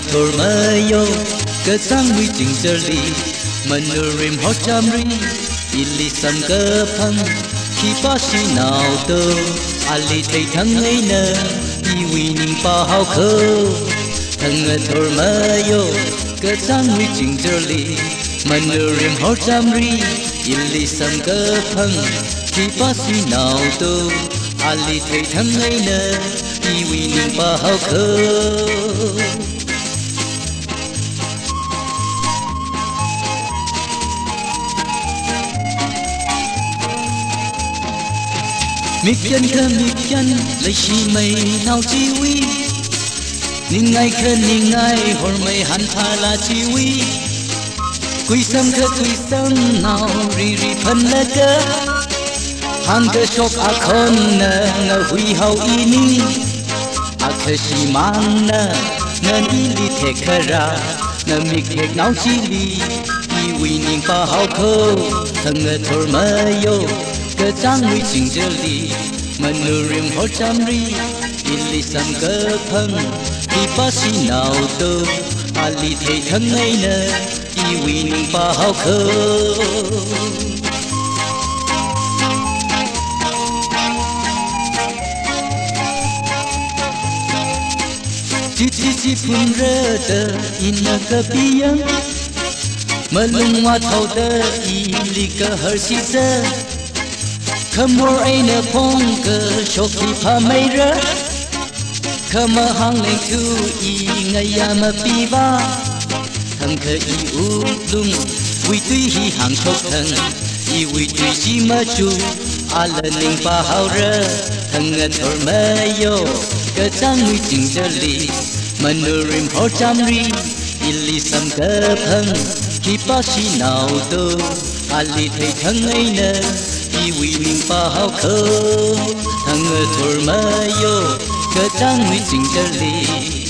thor mayo ke sang mi ching jali manurim ho chamri ili sam ke phang khi pa si nào tơ ali thei thang ngây nơ i wi ning pa hao khơ thang thor mayo ke sang mi ching jali manurim ho chamri ili sam ke phang khi pa si nào tơ ali thei thang ngây nơ i wi ning pa hao khơ mi chân lấy chi mây nào chi uy ninh ngay hồn mây hàn tha là chi uy quy sâm nào ri phân lê cơ hàng cơ chọc a khôn ngờ huy hậu y ni a khê chi mang ngờ đi li thế khờ ra ngờ mi khê nào chi li y uy ninh pa hậu khô thằng ngờ thor mơ yo ke trang mi ching jali manurim ho chamri ili sam ke phang ki pa si nào to ali thei thang ngây nơ i wi ning pa hao khơ chi phun rơ tơ in ke piang malung wa thau tơ ili ke har si tơ khâm mô ai nè phong cơ chọc thì pha mây rơ khâm mơ hang lên thu y ngày ya mà pi ba thằng khờ y u lung quy tuy hi hàng chọc thằng y quy tuy chi mà chu a lần ninh pa hao rơ thằng ngân thor mơ yo cơ trang nguy chỉnh cho li manurim ho chamri ili sam cơ phăng khi pa si nào tô ali thei thằng ngây nơ i wi ning pa hao khơ thằng thor ma yo ke trang mi ching jali